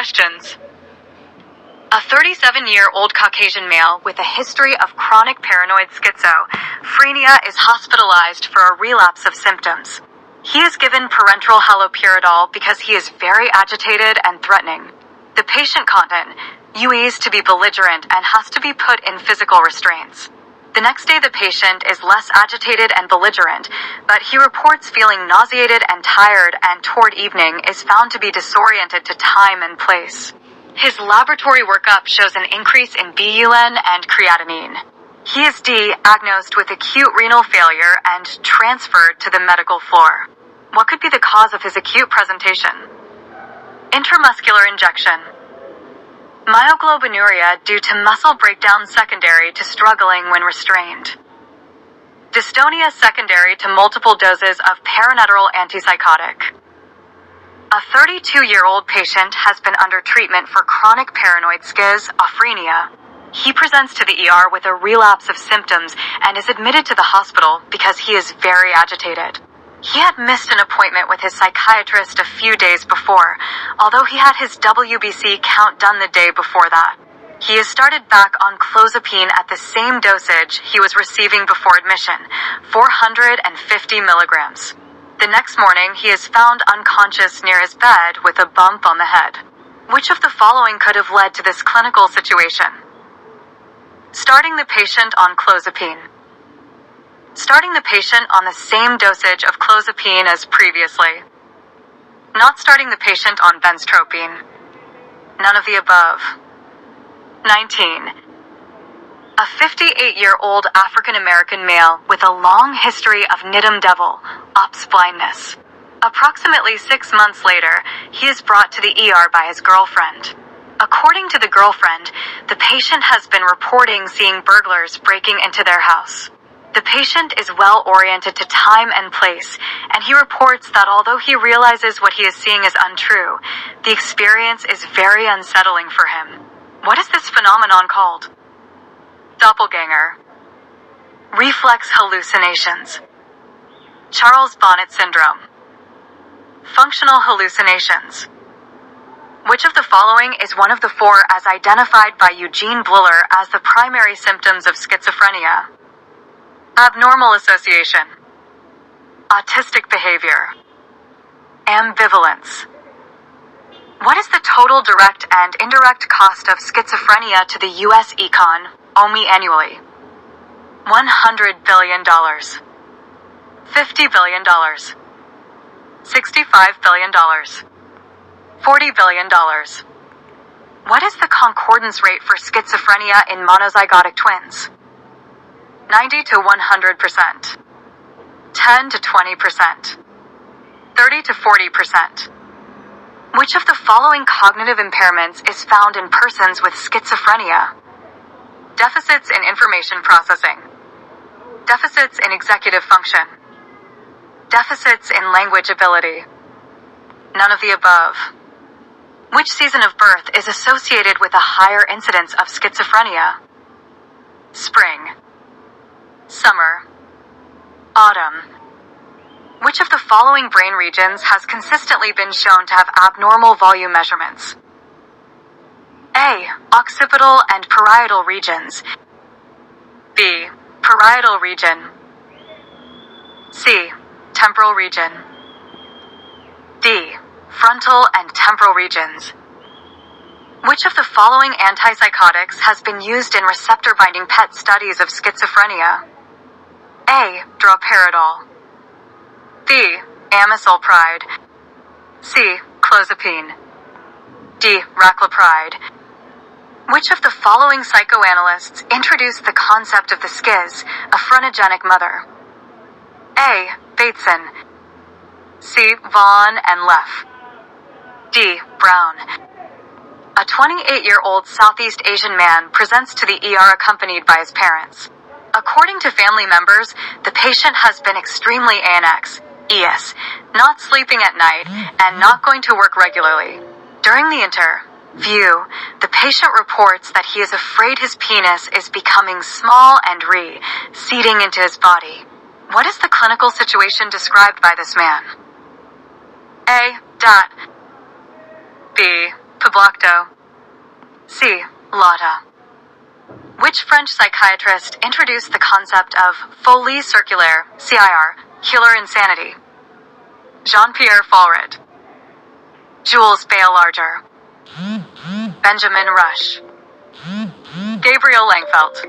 questions. A 37-year-old Caucasian male with a history of chronic paranoid schizophrenia is hospitalized for a relapse of symptoms. He is given parenteral haloperidol because he is very agitated and threatening. The patient content UEs to be belligerent and has to be put in physical restraints. The next day the patient is less agitated and belligerent, but he reports feeling nauseated and tired, and toward evening is found to be disoriented to time and place. His laboratory workup shows an increase in BUN and creatinine. He is diagnosed with acute renal failure and transferred to the medical floor. What could be the cause of his acute presentation? Intramuscular injection. Myoglobinuria due to muscle breakdown secondary to struggling when restrained. Dystonia secondary to multiple doses of parenteral antipsychotic. A 32-year-old patient has been under treatment for chronic paranoid schizophrenia. He presents to the ER with a relapse of symptoms and is admitted to the hospital because he is very agitated. He had missed an appointment with his psychiatrist a few days before, although he had his WBC count done the day before that. He is started back on clozapine at the same dosage he was receiving before admission, 450 milligrams. The next morning, he is found unconscious near his bed with a bump on the head. Which of the following could have led to this clinical situation? Starting the patient on clozapine. Starting the patient on the same dosage of clozapine as previously. Not starting the patient on benztropine. None of the above. 19. A 58-year-old African-American male with a long history of Nidum devil, ops blindness. Approximately 6 months later, he is brought to the ER by his girlfriend. According to the girlfriend, the patient has been reporting seeing burglars breaking into their house. The patient is well oriented to time and place, and he reports that although he realizes what he is seeing is untrue, the experience is very unsettling for him. What is this phenomenon called? Doppelganger. Reflex hallucinations. Charles Bonnet syndrome. Functional hallucinations. Which of the following is one of the four as identified by Eugene Bleuler as the primary symptoms of schizophrenia? Abnormal association. Autistic behavior. Ambivalence. What is the total direct and indirect cost of schizophrenia to the U.S. econ, OMI annually? $100 billion. $50 billion. $65 billion. $40 billion. What is the concordance rate for schizophrenia in monozygotic twins? 90 to 100%. 10 to 20%. 30 to 40%. Which of the following cognitive impairments is found in persons with schizophrenia? Deficits in information processing. Deficits in executive function. Deficits in language ability. None of the above. Which season of birth is associated with a higher incidence of schizophrenia? Spring. Summer. Autumn. Which of the following brain regions has consistently been shown to have abnormal volume measurements? A. Occipital and parietal regions. B. Parietal region. C. Temporal region. D. Frontal and temporal regions. Which of the following antipsychotics has been used in receptor-binding PET studies of schizophrenia? A. Droperidol. B. Amisulpride. C. Clozapine. D. Raclopride. Which of the following psychoanalysts introduced the concept of the schiz, a phrenogenic mother? A. Bateson. C. Vaughan and Leff. D. Brown. A 28-year-old Southeast Asian man presents to the ER accompanied by his parents. According to family members, the patient has been extremely ANX, ES, not sleeping at night, and not going to work regularly. During the interview, the patient reports that he is afraid his penis is becoming small and receding into his body. What is the clinical situation described by this man? A. Dot. B. Piblocto. C. Lotta. Which French psychiatrist introduced the concept of folie circulaire, CIR, healer insanity? Jean-Pierre Faulret. Jules Baylarger. Benjamin Rush. Gabriel Langfelt.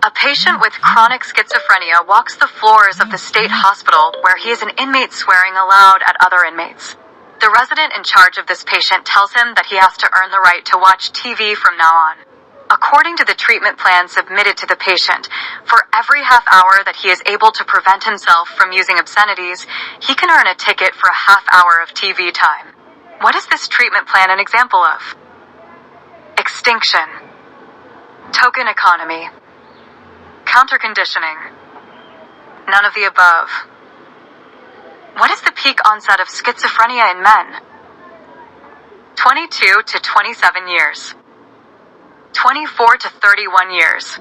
A patient with chronic schizophrenia walks the floors of the state hospital where he is an inmate swearing aloud at other inmates. The resident in charge of this patient tells him that he has to earn the right to watch TV from now on. According to the treatment plan submitted to the patient, for every half hour that he is able to prevent himself from using obscenities, he can earn a ticket for a half hour of TV time. What is this treatment plan an example of? Extinction. Token economy. Counterconditioning. None of the above. What is the peak onset of schizophrenia in men? 22 to 27 years. 24 to 31 years.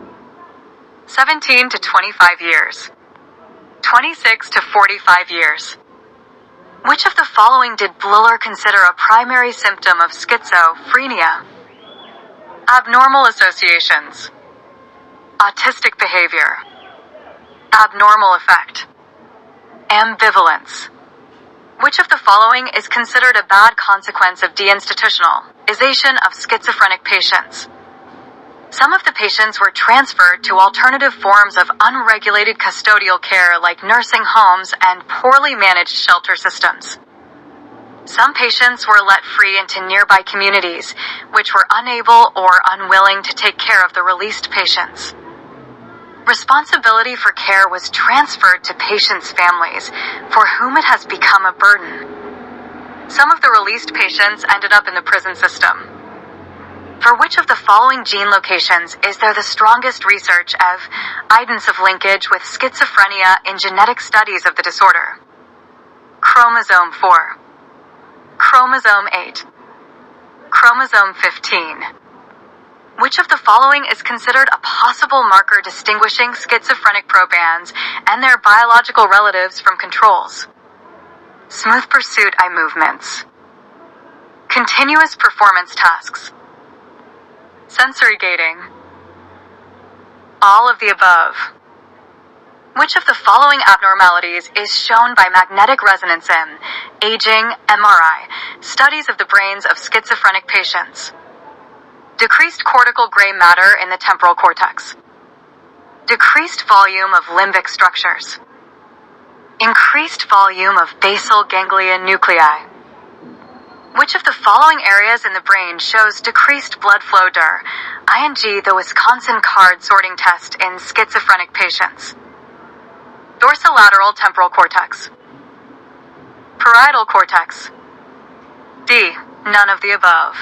17 to 25 years. 26 to 45 years. Which of the following did Bliller consider a primary symptom of schizophrenia? Abnormal associations. Autistic behavior. Abnormal effect. Ambivalence. Which of the following is considered a bad consequence of deinstitutionalization of schizophrenic patients? Some of the patients were transferred to alternative forms of unregulated custodial care like nursing homes and poorly managed shelter systems. Some patients were let free into nearby communities, which were unable or unwilling to take care of the released patients. Responsibility for care was transferred to patients' families, for whom it has become a burden. Some of the released patients ended up in the prison system. For which of the following gene locations is there the strongest research of evidence of linkage with schizophrenia in genetic studies of the disorder? Chromosome 4. Chromosome 8. Chromosome 15. Which of the following is considered a possible marker distinguishing schizophrenic probands and their biological relatives from controls? Smooth pursuit eye movements. Continuous performance tasks. Sensory gating. All of the above. Which of the following abnormalities is shown by magnetic resonance in aging, MRI, studies of the brains of schizophrenic patients? Decreased cortical gray matter in the temporal cortex. Decreased volume of limbic structures. Increased volume of basal ganglia nuclei. Which of the following areas in the brain shows decreased blood flow ING the Wisconsin card sorting test in schizophrenic patients? Dorsolateral temporal cortex. Parietal cortex. D. None of the above.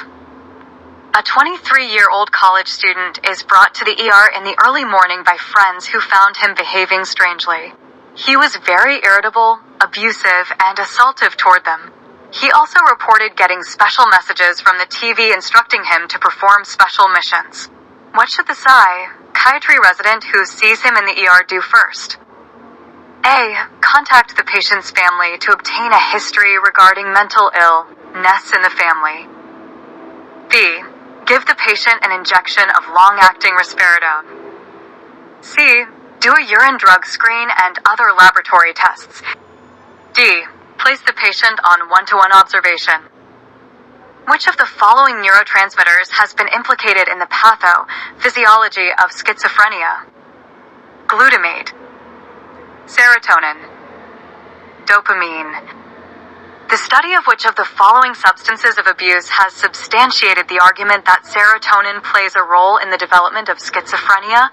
A 23-year-old college student is brought to the ER in the early morning by friends who found him behaving strangely. He was very irritable, abusive, and assaultive toward them. He also reported getting special messages from the TV instructing him to perform special missions. What should the psychiatry resident who sees him in the ER do first? A. Contact the patient's family to obtain a history regarding mental illness in the family. B. Give the patient an injection of long-acting risperidone. C. Do a urine drug screen and other laboratory tests. D. Place the patient on one-to-one observation. Which of the following neurotransmitters has been implicated in the pathophysiology of schizophrenia? Glutamate. Serotonin. Dopamine. The study of which of the following substances of abuse has substantiated the argument that serotonin plays a role in the development of schizophrenia?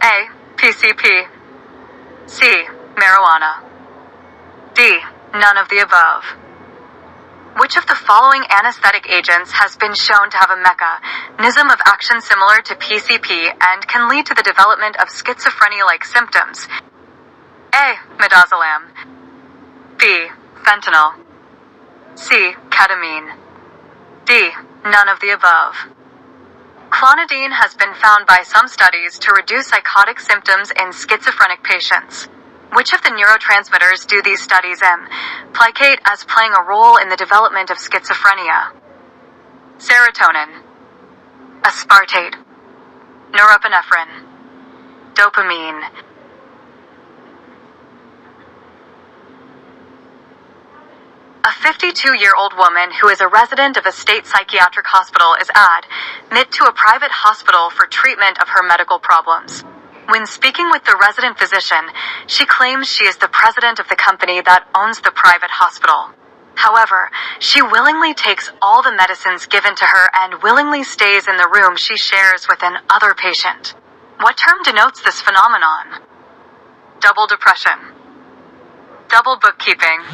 A. PCP. C. Marijuana. D. None of the above. Which of the following anesthetic agents has been shown to have a mechanism of action similar to PCP and can lead to the development of schizophrenia-like symptoms? A. Midazolam. B. Fentanyl. C. Ketamine. D. None of the above. Clonidine has been found by some studies to reduce psychotic symptoms in schizophrenic patients. Which of the neurotransmitters do these studies implicate as playing a role in the development of schizophrenia? Serotonin, aspartate, norepinephrine, dopamine. A 52-year-old woman who is a resident of a state psychiatric hospital is admitted to a private hospital for treatment of her medical problems. When speaking with the resident physician, she claims she is the president of the company that owns the private hospital. However, she willingly takes all the medicines given to her and willingly stays in the room she shares with an other patient. What term denotes this phenomenon? Double depression. Double bookkeeping.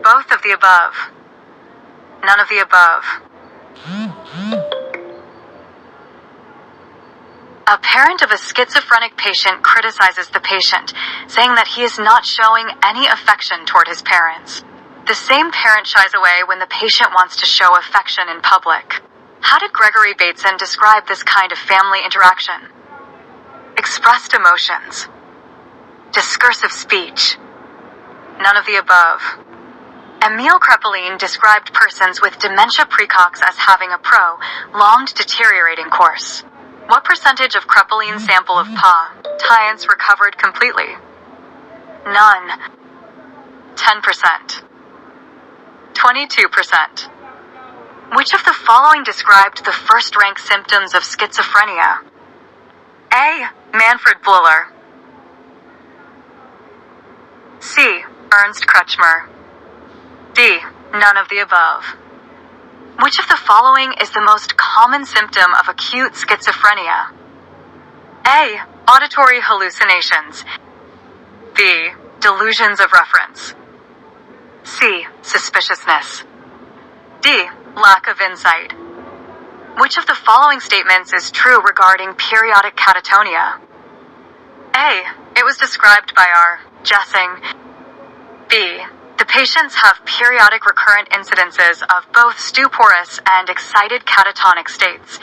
Both of the above. None of the above. A parent of a schizophrenic patient criticizes the patient, saying that he is not showing any affection toward his parents. The same parent shies away when the patient wants to show affection in public. How did Gregory Bateson describe this kind of family interaction? Expressed emotions. Discursive speech. None of the above. Emile Krepeline described persons with dementia precox as having a prolonged deteriorating course. What percentage of Krepeline's sample of patients recovered completely? None. 10%. 22%. Which of the following described the first-rank symptoms of schizophrenia? A. Manfred Buller. C. Ernst Kretschmer. D. None of the above. Which of the following is the most common symptom of acute schizophrenia? A. Auditory hallucinations. B. Delusions of reference. C. Suspiciousness. D. Lack of insight. Which of the following statements is true regarding periodic catatonia? A. It was described by our guessing. B. The patients have periodic recurrent incidences of both stuporous and excited catatonic states.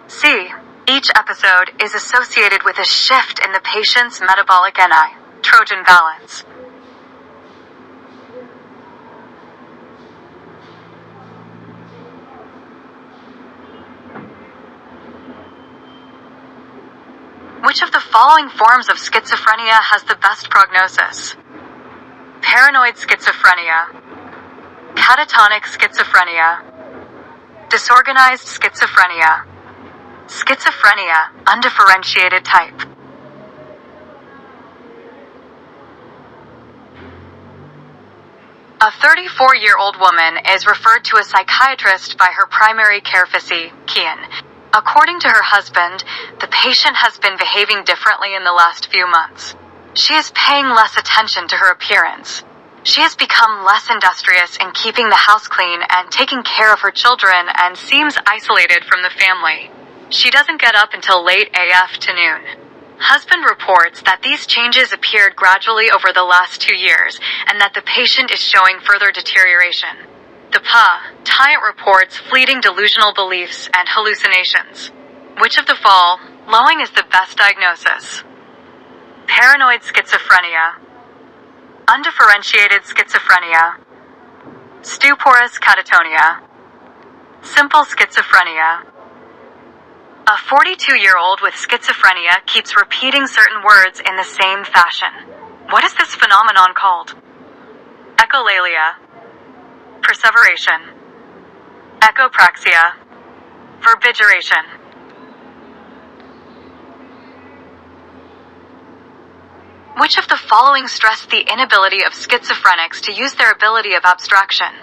C. Each episode is associated with a shift in the patient's metabolic Trojan balance. Which of the following forms of schizophrenia has the best prognosis? Paranoid schizophrenia, catatonic schizophrenia, disorganized schizophrenia, schizophrenia, undifferentiated type. A 34-year-old woman is referred to a psychiatrist by her primary care physician. According to her husband, the patient has been behaving differently in the last few months. She is paying less attention to her appearance. She has become less industrious in keeping the house clean and taking care of her children and seems isolated from the family. She doesn't get up until late afternoon. Husband reports that these changes appeared gradually over the last 2 years and that the patient is showing further deterioration. The patient reports fleeting delusional beliefs and hallucinations. Which of the following is the best diagnosis? Paranoid schizophrenia, undifferentiated schizophrenia, stuporous catatonia, simple schizophrenia. A 42-year-old with schizophrenia keeps repeating certain words in the same fashion. What is this phenomenon called? Echolalia, perseveration, echopraxia, verbigeration. Which of the following stress the inability of schizophrenics to use their ability of abstraction?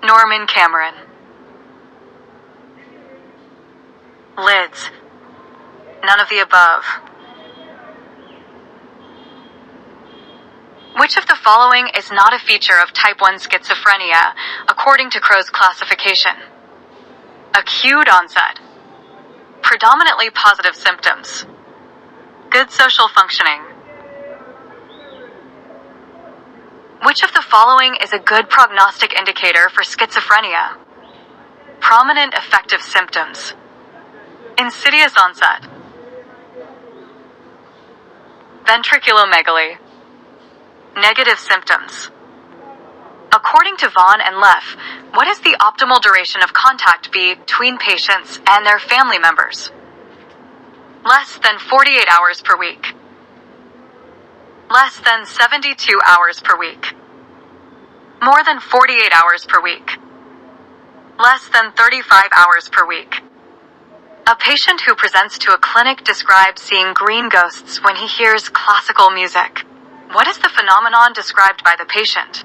Norman Cameron. Lids. None of the above. Which of the following is not a feature of type 1 schizophrenia, according to Crow's classification? Acute onset. Predominantly positive symptoms. Good social functioning. Which of the following is a good prognostic indicator for schizophrenia? Prominent affective symptoms. Insidious onset. Ventriculomegaly. Negative symptoms. According to Vaughn and Leff, what is the optimal duration of contact between patients and their family members? Less than 48 hours per week. Less than 72 hours per week. More than 48 hours per week. Less than 35 hours per week. A patient who presents to a clinic describes seeing green ghosts when he hears classical music. What is the phenomenon described by the patient?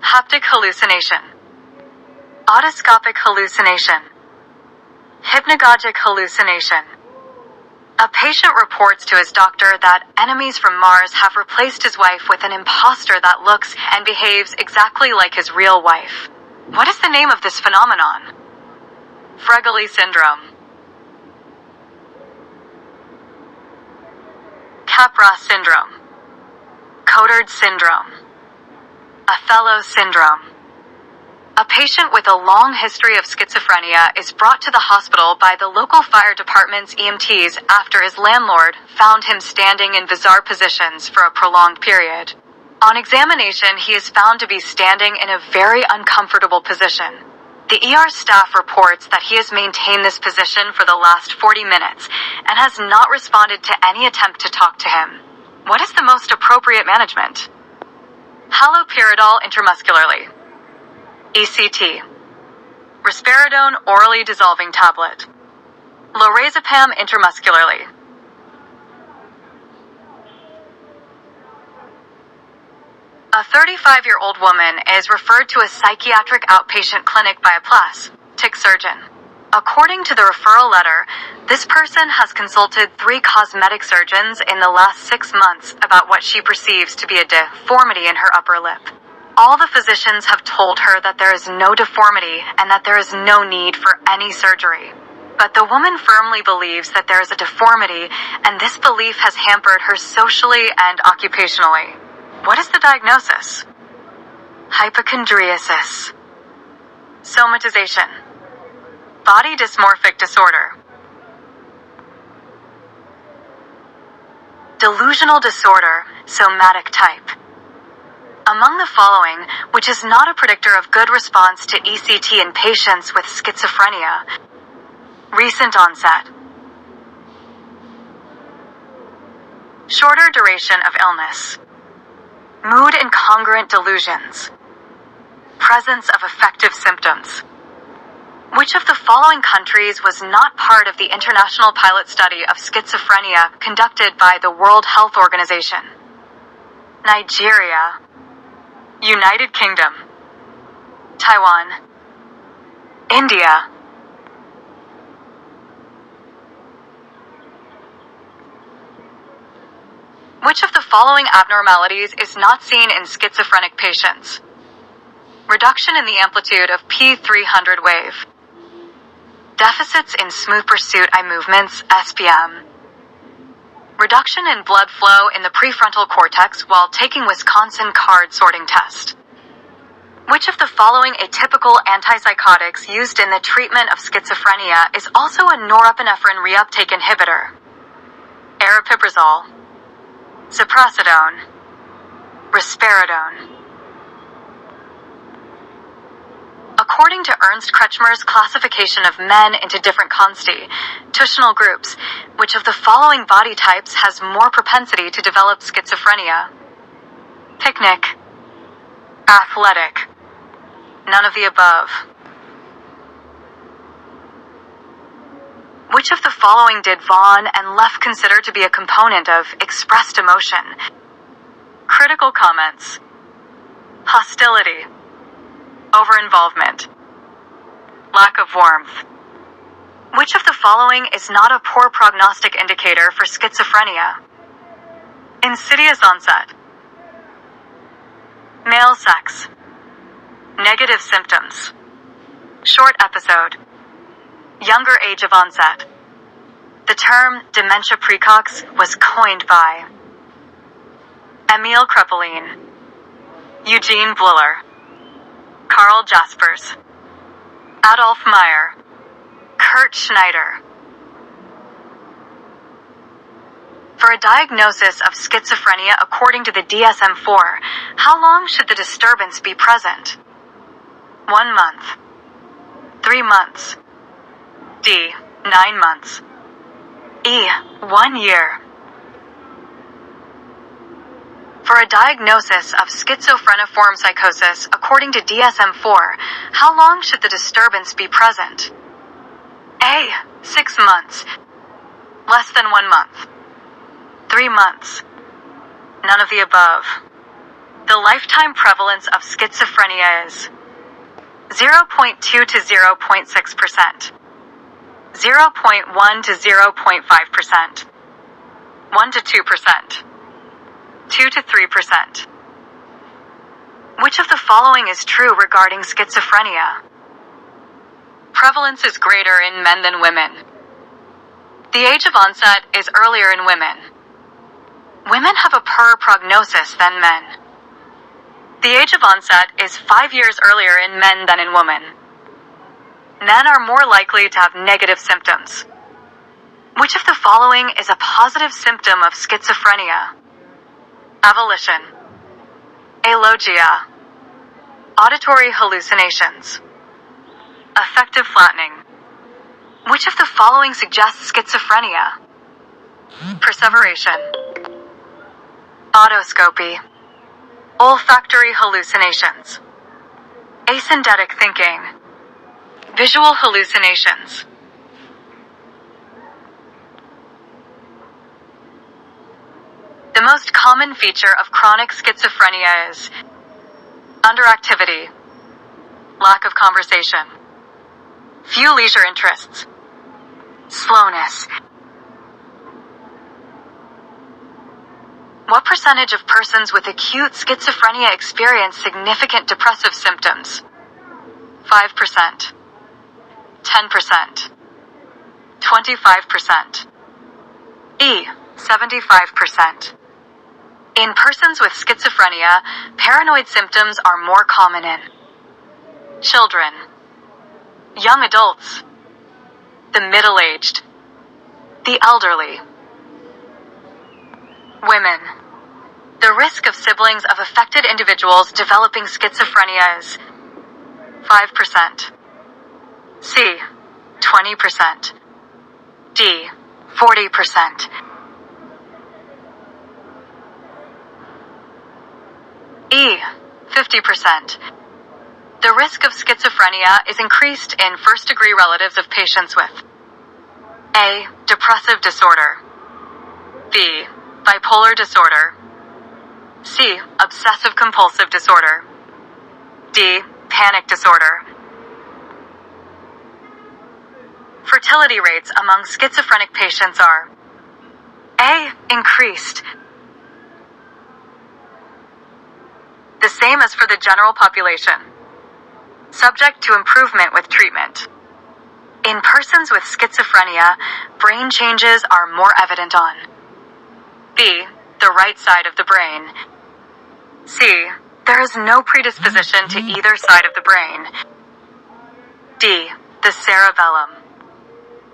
Haptic hallucination. Otoscopic hallucination. Hypnagogic hallucination. A patient reports to his doctor that enemies from Mars have replaced his wife with an imposter that looks and behaves exactly like his real wife. What is the name of this phenomenon? Fregoli syndrome. Capra syndrome. Cotard syndrome. Othello syndrome. A patient with a long history of schizophrenia is brought to the hospital by the local fire department's EMTs after his landlord found him standing in bizarre positions for a prolonged period. On examination, he is found to be standing in a very uncomfortable position. The ER staff reports that he has maintained this position for the last 40 minutes and has not responded to any attempt to talk to him. What is the most appropriate management? Haloperidol intramuscularly. ECT. Risperidone orally dissolving tablet. Lorazepam intramuscularly. A 35-year-old woman is referred to a psychiatric outpatient clinic by a plastic surgeon. According to the referral letter, this person has consulted 3 cosmetic surgeons in the last 6 months about what she perceives to be a deformity in her upper lip. All the physicians have told her that there is no deformity and that there is no need for any surgery. But the woman firmly believes that there is a deformity, and this belief has hampered her socially and occupationally. What is the diagnosis? Hypochondriasis. Somatization. Body dysmorphic disorder. Delusional disorder, somatic type. Among the following, which is not a predictor of good response to ECT in patients with schizophrenia: recent onset, shorter duration of illness, mood incongruent delusions, presence of affective symptoms. Which of the following countries was not part of the international pilot study of schizophrenia conducted by the World Health Organization? Nigeria, United Kingdom, Taiwan, India. Which of the following abnormalities is not seen in schizophrenic patients? Reduction in the amplitude of P300 wave. Deficits in smooth pursuit eye movements, SPM. Reduction in blood flow in the prefrontal cortex while taking Wisconsin card sorting test. Which of the following atypical antipsychotics used in the treatment of schizophrenia is also a norepinephrine reuptake inhibitor? Aripiprazole, ziprasidone, risperidone. According to Ernst Kretschmer's classification of men into different constitutional groups, which of the following body types has more propensity to develop schizophrenia? Picnic. Athletic. None of the above. Which of the following did Vaughn and Leff consider to be a component of expressed emotion? Critical comments. Hostility. Over-involvement. Lack of warmth. Which of the following is not a poor prognostic indicator for schizophrenia? Insidious onset. Male sex. Negative symptoms. Short episode. Younger age of onset. The term dementia precox was coined by Emile Krepelin, Eugene Bleuler, Carl Jaspers, Adolf Meyer, Kurt Schneider. For a diagnosis of schizophrenia according to the DSM-4, how long should the disturbance be present? 1 month. 3 months. D. 9 months. E. 1 year. For a diagnosis of schizophreniform psychosis according to DSM-4, how long should the disturbance be present? A. 6 months. Less than 1 month. 3 months. None of the above. The lifetime prevalence of schizophrenia is 0.2 to 0.6%, 0.1 to 0.5%, 1 to 2%, 2 to 3%. Which of the following is true regarding schizophrenia? Prevalence is greater in men than women. The age of onset is earlier in women. Women have a poorer prognosis than men. The age of onset is 5 years earlier in men than in women. Men are more likely to have negative symptoms. Which of the following is a positive symptom of schizophrenia? Avolition, alogia, auditory hallucinations, affective flattening. Which of the following suggests schizophrenia? Perseveration, autoscopy, olfactory hallucinations, asyndetic thinking, visual hallucinations. The most common feature of chronic schizophrenia is underactivity, lack of conversation, few leisure interests, slowness. What percentage of persons with acute schizophrenia experience significant depressive symptoms? 5%, 10%, 25%. E. 75%. In persons with schizophrenia, paranoid symptoms are more common in children, young adults, the middle-aged, the elderly, women. The risk of siblings of affected individuals developing schizophrenia is 5%. C. 20%. D. 40%. E. 50%. The risk of schizophrenia is increased in first-degree relatives of patients with A. Depressive disorder, B. Bipolar disorder, C. Obsessive-compulsive disorder, D. Panic disorder. Fertility rates among schizophrenic patients are A. Increased, the same as for the general population, subject to improvement with treatment. In persons with schizophrenia, brain changes are more evident on B. The right side of the brain. C. There is no predisposition to either side of the brain. D. The cerebellum.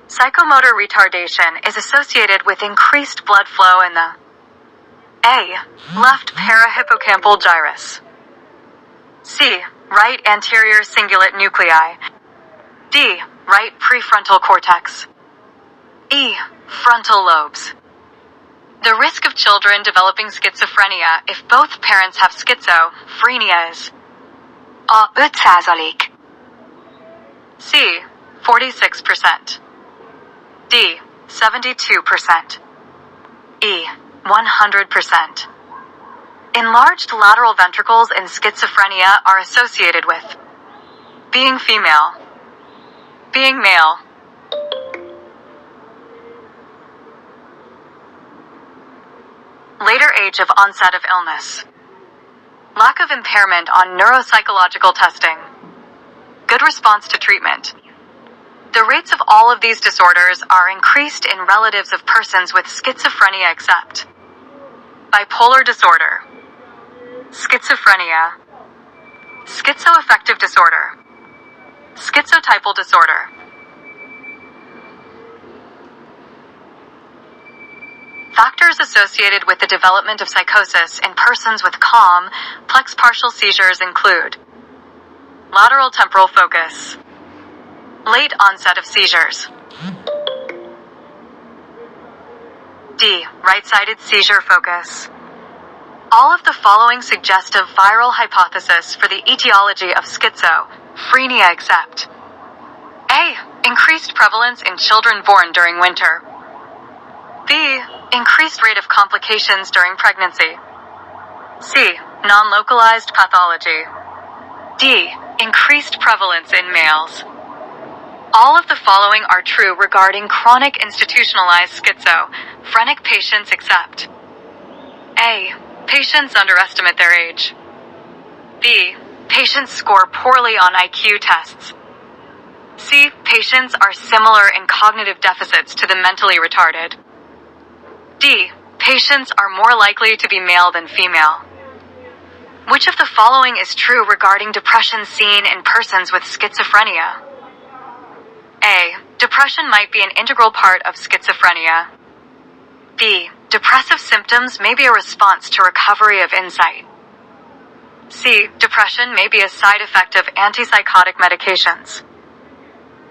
Psychomotor retardation is associated with increased blood flow in the A. Left parahippocampal gyrus, C. Right anterior cingulate nuclei, D. Right prefrontal cortex, E. Frontal lobes. The risk of children developing schizophrenia if both parents have schizophrenia is A. 5%, C. 46%, D. 72%, E. 100%. Enlarged lateral ventricles in schizophrenia are associated with being female, being male. Later age of onset of illness. Lack of impairment on neuropsychological testing. Good response to treatment. The rates of all of these disorders are increased in relatives of persons with schizophrenia except bipolar disorder, schizophrenia, schizoaffective disorder, schizotypal disorder. Factors associated with the development of psychosis in persons with calm, plex partial seizures include lateral temporal focus, late onset of seizures, D. Right-sided seizure focus. All of the following suggestive viral hypothesis for the etiology of schizophrenia except A. Increased prevalence in children born during winter. B. Increased rate of complications during pregnancy. C. Non-localized pathology. D. Increased prevalence in males. All of the following are true regarding chronic institutionalized schizophrenic patients except A. Patients underestimate their age. B. Patients score poorly on IQ tests. C. Patients are similar in cognitive deficits to the mentally retarded. D. Patients are more likely to be male than female. Which of the following is true regarding depression seen in persons with schizophrenia? A. Depression might be an integral part of schizophrenia. B. Depressive symptoms may be a response to recovery of insight. C. Depression may be a side effect of antipsychotic medications.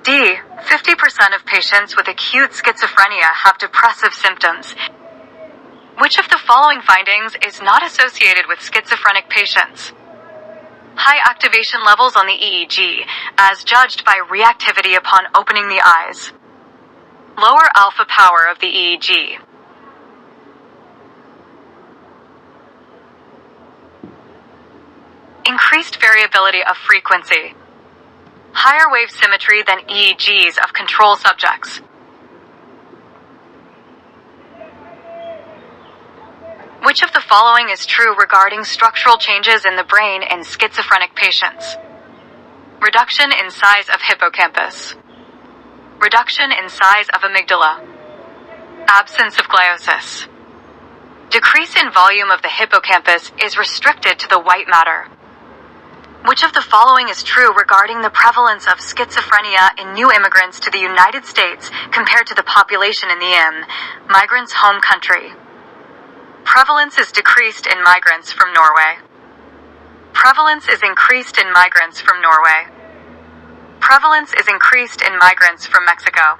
D. 50% of patients with acute schizophrenia have depressive symptoms. Which of the following findings is not associated with schizophrenic patients? High activation levels on the EEG, as judged by reactivity upon opening the eyes. Lower alpha power of the EEG. Increased variability of frequency. Higher wave symmetry than EEGs of control subjects. Which of the following is true regarding structural changes in the brain in schizophrenic patients? Reduction in size of hippocampus. Reduction in size of amygdala. Absence of gliosis. Decrease in volume of the hippocampus is restricted to the white matter. Which of the following is true regarding the prevalence of schizophrenia in new immigrants to the United States compared to the population in the migrants' home country? Prevalence is decreased in migrants from Norway. Prevalence is increased in migrants from Norway. Prevalence is increased in migrants from Mexico.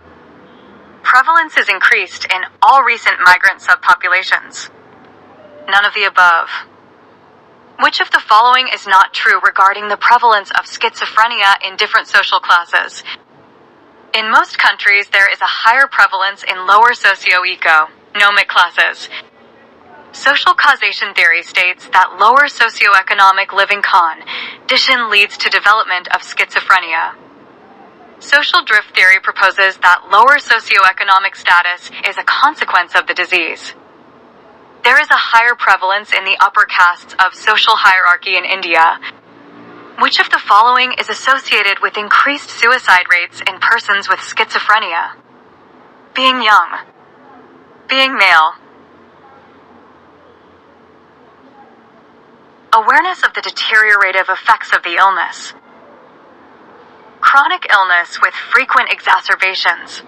Prevalence is increased in all recent migrant subpopulations. None of the above. Which of the following is not true regarding the prevalence of schizophrenia in different social classes? In most countries, there is a higher prevalence in lower socio-economic classes. Social causation theory states that lower socioeconomic living condition leads to development of schizophrenia. Social drift theory proposes that lower socioeconomic status is a consequence of the disease. There is a higher prevalence in the upper castes of social hierarchy in India. Which of the following is associated with increased suicide rates in persons with schizophrenia? Being young. Being male. Awareness of the deteriorative effects of the illness. Chronic illness with frequent exacerbations.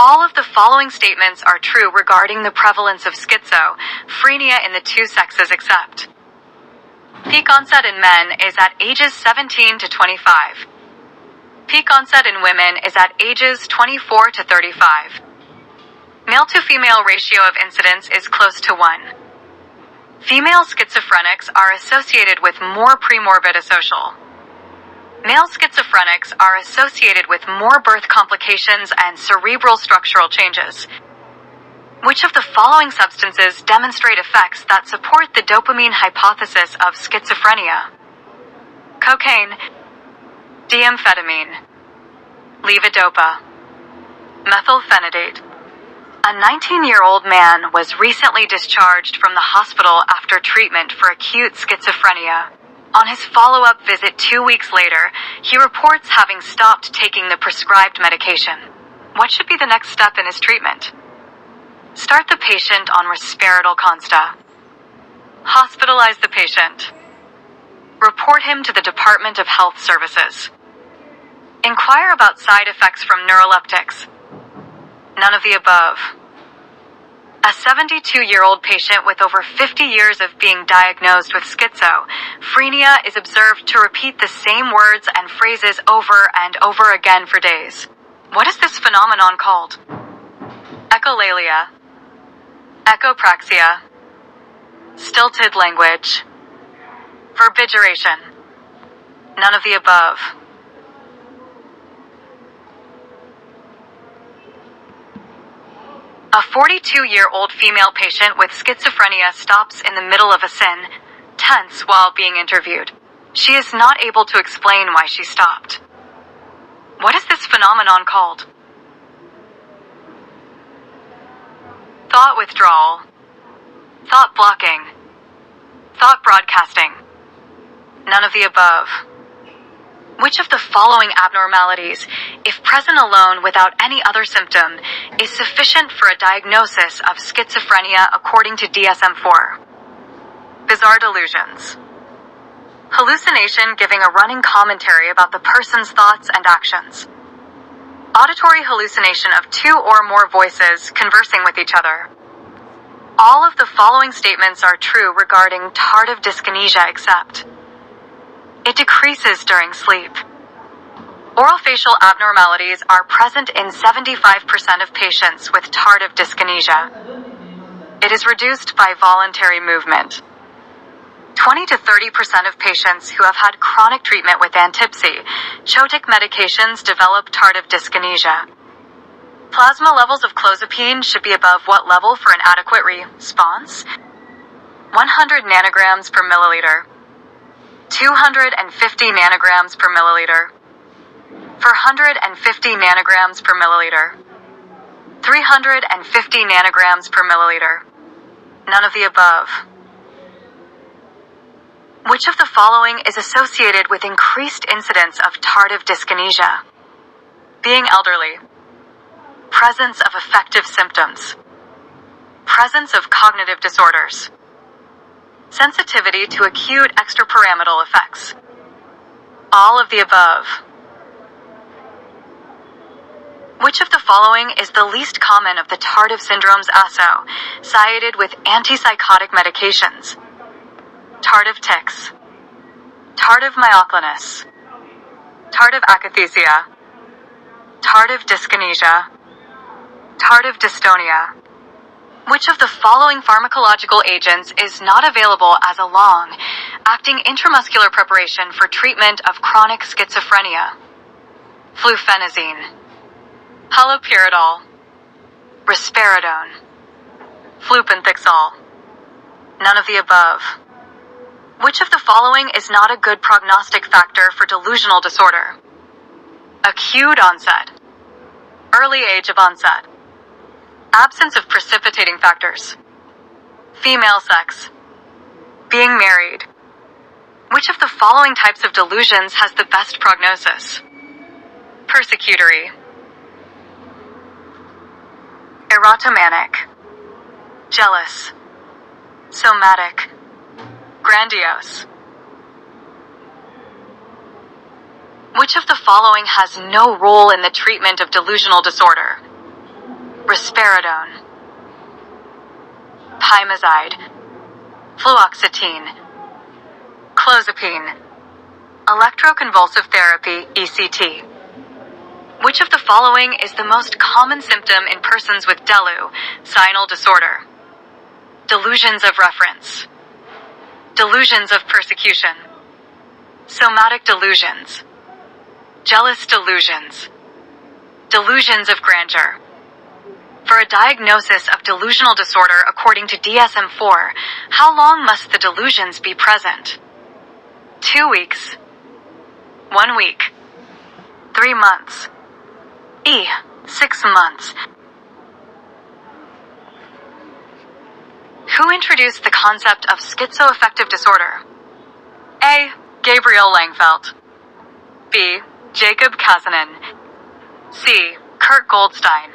All of the following statements are true regarding the prevalence of schizophrenia in the two sexes except peak onset in men is at ages 17 to 25. Peak onset in women is at ages 24 to 35. Male-to-female ratio of incidence is close to 1. Female schizophrenics are associated with more premorbid asocial. Male schizophrenics are associated with more birth complications and cerebral structural changes. Which of the following substances demonstrate effects that support the dopamine hypothesis of schizophrenia? Cocaine, diamphetamine, levodopa, methylphenidate. A 19-year-old man was recently discharged from the hospital after treatment for acute schizophrenia. On his follow-up visit 2 weeks later, he reports having stopped taking the prescribed medication. What should be the next step in his treatment? Start the patient on risperidone consta. Hospitalize the patient. Report him to the Department of Health Services. Inquire about side effects from neuroleptics. None of the above. A 72-year-old patient with over 50 years of being diagnosed with schizophrenia is observed to repeat the same words and phrases over and over again for days. What is this phenomenon called? Echolalia, echopraxia, stilted language, verbigeration. None of the above. A 42-year-old female patient with schizophrenia stops in the middle of a sentence while being interviewed. She is not able to explain why she stopped. What is this phenomenon called? Thought withdrawal, thought blocking, thought broadcasting. None of the above. Which of the following abnormalities, if present alone without any other symptom, is sufficient for a diagnosis of schizophrenia according to DSM-4? Bizarre delusions. Hallucination giving a running commentary about the person's thoughts and actions. Auditory hallucination of two or more voices conversing with each other. All of the following statements are true regarding tardive dyskinesia except it decreases during sleep. Orofacial abnormalities are present in 75% of patients with tardive dyskinesia. It is reduced by voluntary movement. 20 to 30% of patients who have had chronic treatment with antipsychotic medications develop tardive dyskinesia. Plasma levels of clozapine should be above what level for an adequate response? 100 nanograms per milliliter. 250 nanograms per milliliter. 450 nanograms per milliliter. 350 nanograms per milliliter. None of the above. Which of the following is associated with increased incidence of tardive dyskinesia? Being elderly. Presence of affective symptoms. Presence of cognitive disorders. Sensitivity to acute extrapyramidal effects. All of the above. Which of the following is the least common of the tardive syndromes associated with antipsychotic medications? Tardive tics. Tardive myoclonus. Tardive akathisia. Tardive dyskinesia. Tardive dystonia. Which of the following pharmacological agents is not available as a long-acting intramuscular preparation for treatment of chronic schizophrenia? Flufenazine, haloperidol, risperidone, flupentixol. None of the above. Which of the following is not a good prognostic factor for delusional disorder? Acute onset, early age of onset, absence of precipitating factors, female sex, being married. Which of the following types of delusions has the best prognosis? Persecutory, erotomanic, jealous, somatic, grandiose. Which of the following has no role in the treatment of delusional disorder? Risperidone, Pymazide, fluoxetine, clozapine, electroconvulsive therapy, ECT. Which of the following is the most common symptom in persons with delusional disorder? Delusions of reference, delusions of persecution, somatic delusions, jealous delusions, delusions of grandeur. For a diagnosis of delusional disorder according to DSM-4, how long must the delusions be present? 2 weeks, 1 week, 3 months, 6 months. Who introduced the concept of schizoaffective disorder? A. Gabriel Langfeld. B. Jacob Kazanen. C. Kurt Goldstein.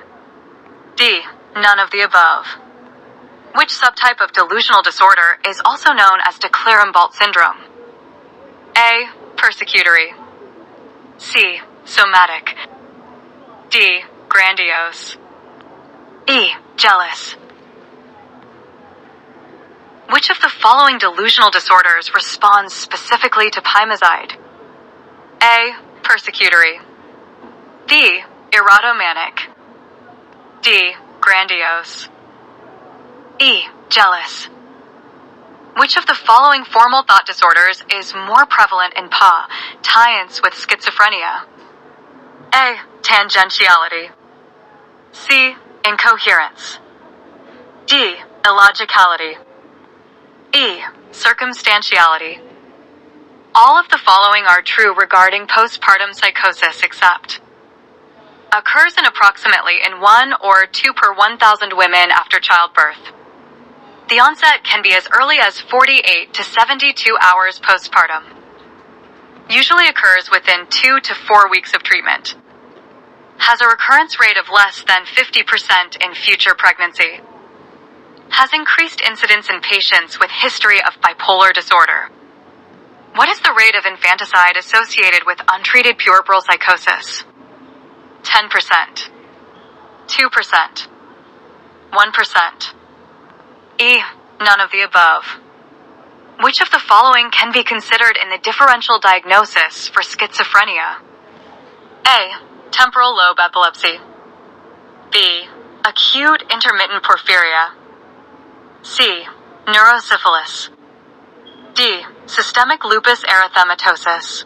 D. None of the above. Which subtype of delusional disorder is also known as de Clerambault syndrome? A. Persecutory. C. Somatic. D. Grandiose. E. Jealous. Which of the following delusional disorders responds specifically to pymazide? A. Persecutory. B. Erotomanic. D. Grandiose. E. Jealous. Which of the following formal thought disorders is more prevalent in patients with schizophrenia? A. Tangentiality. C. Incoherence. D. Illogicality. E. Circumstantiality. All of the following are true regarding postpartum psychosis except occurs in approximately 1 or 2 per 1,000 women after childbirth. The onset can be as early as 48 to 72 hours postpartum. Usually occurs within 2 to 4 weeks of treatment. Has a recurrence rate of less than 50% in future pregnancy. Has increased incidence in patients with history of bipolar disorder. What is the rate of infanticide associated with untreated puerperal psychosis? 10%. 2%. 1%. E. None of the above. Which of the following can be considered in the differential diagnosis for schizophrenia? A. Temporal lobe epilepsy. B. Acute intermittent porphyria. C. Neurosyphilis. D. Systemic lupus erythematosus.